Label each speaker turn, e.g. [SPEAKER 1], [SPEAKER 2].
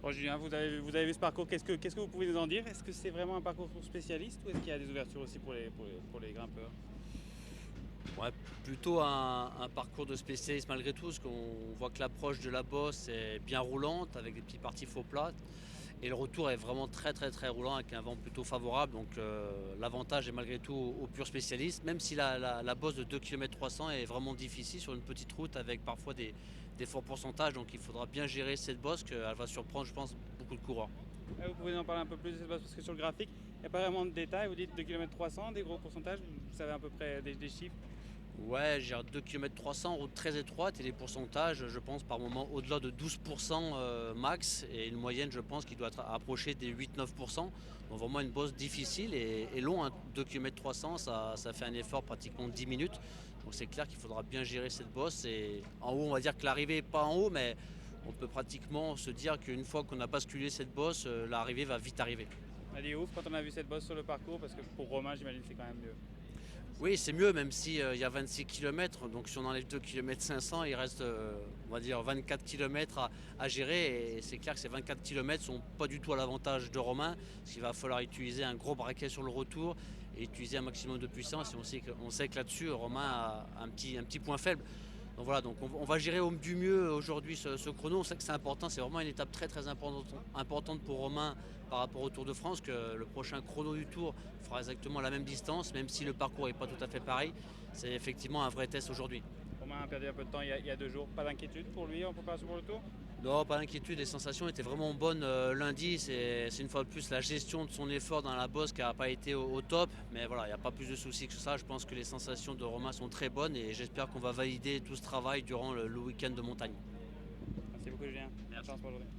[SPEAKER 1] Bon, Julien, vous avez vu ce parcours, qu'est-ce que vous pouvez nous en dire? Est-ce que c'est vraiment un parcours pour spécialistes ou est-ce qu'il y a des ouvertures aussi pour les grimpeurs?
[SPEAKER 2] Ouais, plutôt un parcours de spécialiste malgré tout, parce qu'on voit que l'approche de la bosse est bien roulante avec des petits parties faux plats. Et le retour est vraiment très très très roulant avec un vent plutôt favorable. Donc l'avantage est malgré tout au pur spécialiste, même si la bosse de 2 km 300 est vraiment difficile sur une petite route avec parfois des forts pourcentages. Donc il faudra bien gérer cette bosse, qu'elle va surprendre je pense beaucoup de coureurs.
[SPEAKER 1] Vous pouvez nous en parler un peu plus de cette base parce que sur le graphique, il n'y a pas vraiment de détails. Vous dites 2 km 300, des gros pourcentages, vous savez à peu près des chiffres.
[SPEAKER 2] Ouais, j'ai 2 km 300, route très étroite et les pourcentages, je pense, par moment au-delà de 12% max et une moyenne, je pense, qui doit être approchée des 8-9%. Donc vraiment une bosse difficile et long, hein. 2 km 300, ça fait un effort pratiquement 10 minutes. Donc c'est clair qu'il faudra bien gérer cette bosse. Et en haut, on va dire que l'arrivée n'est pas en haut, mais on peut pratiquement se dire qu'une fois qu'on a basculé cette bosse, l'arrivée va vite arriver.
[SPEAKER 1] On a dit ouf quand on a vu cette bosse sur le parcours parce que pour Romain, j'imagine que c'est quand même mieux.
[SPEAKER 2] Oui, c'est mieux, même si il y a 26 km. Donc si on enlève 2 km 500, il reste on va dire 24 km à gérer. Et c'est clair que ces 24 km sont pas du tout à l'avantage de Romain, parce qu'il va falloir utiliser un gros braquet sur le retour et utiliser un maximum de puissance. Et on sait que là-dessus, Romain a un petit point faible. Donc voilà, donc on va gérer du mieux aujourd'hui ce chrono. On sait que c'est important, c'est vraiment une étape très très importante pour Romain par rapport au Tour de France, que le prochain chrono du Tour fera exactement la même distance, même si le parcours n'est pas tout à fait pareil. C'est effectivement un vrai test aujourd'hui.
[SPEAKER 1] Romain a perdu un peu de temps il y a 2 jours. Pas d'inquiétude pour lui en préparation pour le tour?
[SPEAKER 2] Non, pas d'inquiétude, les sensations étaient vraiment bonnes lundi. C'est une fois de plus la gestion de son effort dans la bosse qui n'a pas été au top. Mais voilà, il n'y a pas plus de soucis que ça. Je pense que les sensations de Romain sont très bonnes et j'espère qu'on va valider tout ce travail durant le week-end de montagne.
[SPEAKER 1] Merci beaucoup Julien. Bonne chance
[SPEAKER 2] Merci.
[SPEAKER 1] pour aujourd'hui.